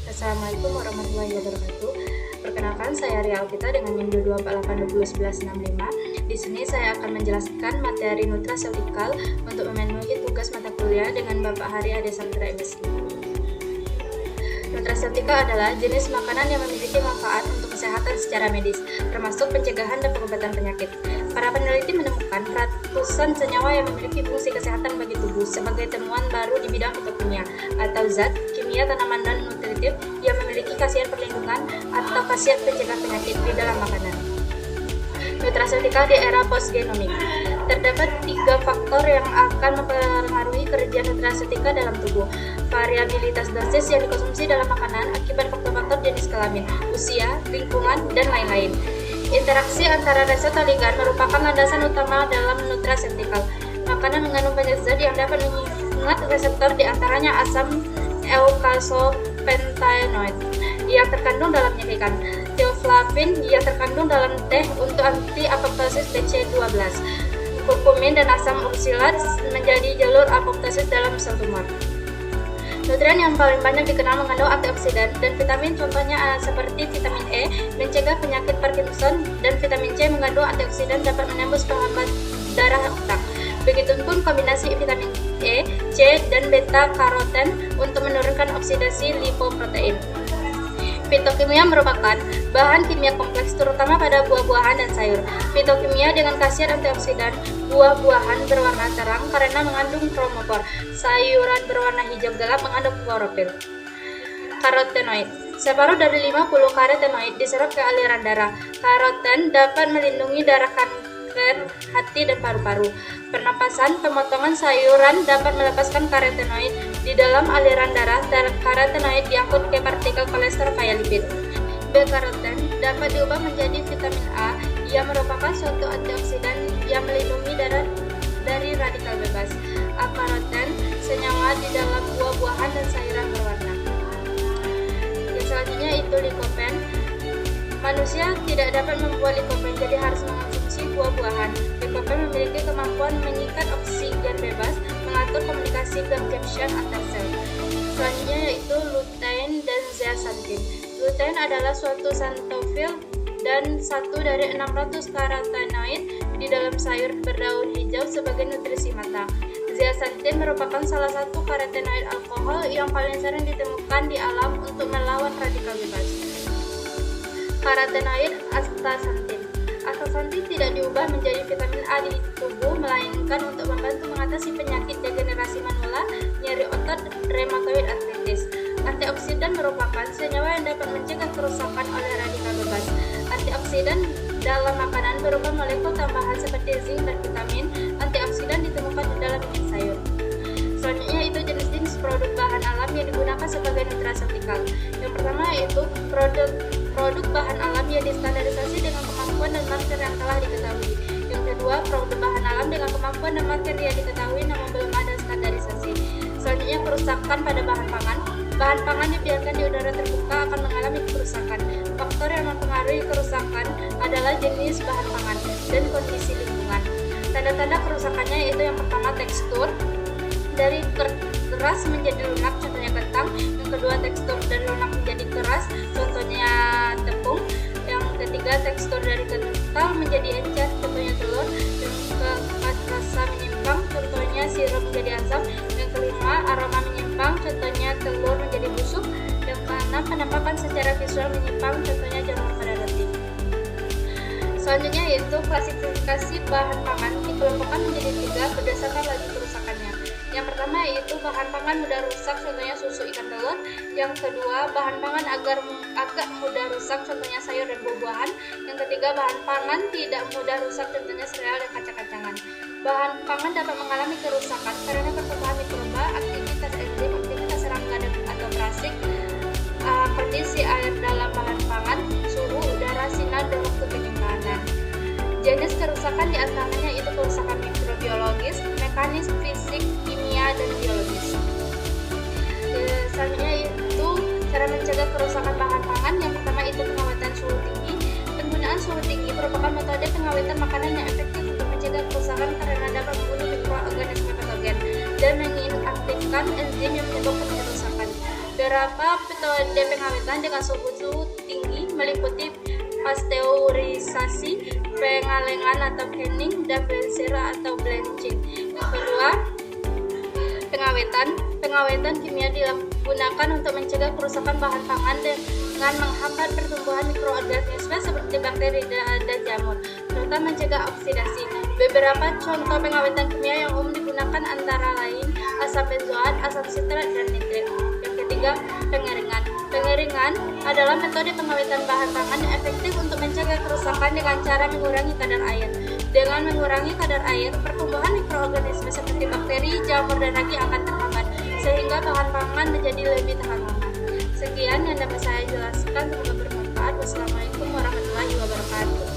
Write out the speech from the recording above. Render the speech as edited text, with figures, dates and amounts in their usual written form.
Assalamualaikum warahmatullahi wabarakatuh. Perkenalkan, saya Ria Alvita dengan NIM 228201165. Di sini saya akan menjelaskan materi nutraseutikal untuk memenuhi tugas mata kuliah dengan Bapak Hari Ade Saputra MSc. Nutraseutika adalah jenis makanan yang memiliki manfaat untuk kesehatan secara medis, termasuk pencegahan dan pengobatan penyakit. Para peneliti menemukan ratusan senyawa yang memiliki fungsi kesehatan bagi tubuh sebagai temuan baru di bidang fitokimia atau zat kimia tanaman dan nutritif yang memiliki khasiat perlindungan atau khasiat pencegah penyakit di dalam makanan. Nutraseutika di era postgenomik. Terdapat 3 faktor yang akan mempengaruhi kerja nutraseutika dalam tubuh. Variabilitas dosis yang dikonsumsi dalam makanan akibat faktor-faktor jenis kelamin, usia, lingkungan, dan lain-lain. Interaksi antara reseptor ligan merupakan landasan utama dalam nutraseutikal. Makanan mengandung banyak zat yang dapat mengingat reseptor, di antaranya asam eukasopentanoid yang terkandung dalam ikan, theoflavin yang terkandung dalam teh untuk anti-apoptosis BC12, kurkumin dan asam oksilat menjadi jalur apoptosis dalam sel tumor. Nutrien yang paling banyak dikenal mengandung antioksidan dan vitamin, contohnya seperti vitamin E mencegah penyakit Parkinson, dan vitamin C mengandung antioksidan dapat menembus penghambat darah otak. Begitupun kombinasi vitamin E, C, dan beta karoten untuk menurunkan oksidasi lipoprotein. Fitokimia merupakan bahan kimia kompleks terutama pada buah-buahan dan sayur. Fitokimia dengan khasiat antioksidan. Buah-buahan berwarna terang karena mengandung kromofor. Sayuran berwarna hijau gelap mengandung klorofil. Karotenoid. Separuh dari 50 karotenoid diserap ke aliran darah. Karoten dapat melindungi darah kanker hati dan paru-paru. Pernapasan, pemotongan sayuran dapat melepaskan karotenoid di dalam aliran darah, dan karotenoid diangkut ke partikel kolesterol kaya lipid. B-karoten dapat diubah menjadi vitamin A yang merupakan suatu antioksidan yang melindungi darah dari radikal bebas. A-karoten senyawa di dalam buah-buahan dan sayuran berwarna. Yang selanjutnya itu likopen. Manusia tidak dapat membuat likopen, jadi harus mengonsumsi buah-buahan. Likopen memiliki kemampuan mengikat oksigen bebas, mengatur komunikasi gap-junction antar sel. Selanjutnya yaitu lutein dan zeaxanthin. Lutein adalah suatu xanthofil dan satu dari 600 karotenoid di dalam sayur berdaun hijau sebagai nutrisi mata. Zeaxanthin merupakan salah satu karotenoid alkohol yang paling sering ditemukan di alam untuk melawan radikal bebas. Karotenoid astaxanthin. Astaxanthin tidak diubah menjadi vitamin A di tubuh, melainkan untuk membantu mengatasi penyakit degenerasi manula, nyeri otot, rheumatoid arthritis. Antioksidan merupakan senyawa yang dapat mencegah kerusakan oleh radikal bebas. Antioksidan dalam makanan berupa molekul tambahan seperti zinc dan vitamin. Antioksidan ditemukan di dalam minyak sayur. Selanjutnya itu jenis-jenis produk bahan alam yang digunakan sebagai nutraseutikal. Yang pertama yaitu produk bahan alam yang distandarisasi dengan kemampuan dan marker yang telah diketahui. Yang kedua, produk bahan alam dengan kemampuan dan marker yang diketahui namun belum ada standarisasi. Selanjutnya, kerusakan pada bahan pangan. Bahan pangan dibiarkan di udara terbuka akan mengalami kerusakan. Faktor yang mempengaruhi kerusakan adalah jenis bahan pangan dan kondisi lingkungan. Tanda-tanda kerusakannya yaitu yang pertama, tekstur dari keras menjadi lunak, contohnya kentang. Yang kedua, tekstur dari lunak menjadi keras, contohnya tepung. Yang ketiga, tekstur dari kental menjadi encer, contohnya telur. Yang keempat, rasa menyimpang, contohnya sirup menjadi asam. Yang kelima, aroma menyimpang, contohnya telur menjadi busuk. Yang keenam, penampakan secara visual menyimpang, contohnya jamur pada roti. Selanjutnya yaitu klasifikasi bahan pangan dikelompokkan menjadi 3 berdasarkan laju kerusakannya. Yang pertama yaitu bahan pangan mudah rusak, contohnya susu, ikan, telur. Yang kedua, bahan pangan agak mudah rusak, contohnya sayur dan buah-buahan. Yang ketiga, bahan pangan tidak mudah rusak, contohnya sereal dan kacang-kacangan. Bahan pangan dapat mengalami kerusakan karena pertumbuhan mikroba, aktivitas enzim, aktivitas serangga atau parasit, kondisi air dalam bahan pangan, suhu udara, sinar, dan waktu penyimpanan. Jenis kerusakan diantaranya itu kerusakan mikrobiologis, mekanis, fisik, kimia, dan biologis. Selanjutnya itu cara mencegah kerusakan bahan pangan. Yang pertama itu pengawatan suhu tinggi. Penggunaan suhu tinggi merupakan metode pengawetan makanan yang efektif untuk mencegah kerusakan karena dapat membunuh mikroorganisme patogen dan menginaktifkan enzim yang menyebabkan kerusakan. Beberapa metode pengawetan dengan suhu tinggi meliputi pasteurisasi, pengalengan atau canning, dan freezer atau blanching. Yang kedua, pengawetan kimia digunakan untuk mencegah kerusakan bahan pangan dengan menghambat pertumbuhan mikroorganisme seperti bakteri dan jamur, serta mencegah oksidasi. Beberapa contoh pengawetan kimia yang umum digunakan antara lain asam benzoat, asam sitrat, dan nitrit. Yang ketiga, pengeringan adalah metode pengawetan bahan pangan yang efektif untuk mencegah kerusakan dengan cara mengurangi kadar air. Dengan mengurangi kadar air, pertumbuhan mikroorganisme seperti bakteri, jamur, dan ragi akan terhambat, sehingga bahan pangan menjadi lebih tahan lama. Sekian yang dapat saya jelaskan, semoga bermanfaat. Wassalamualaikum warahmatullahi wabarakatuh.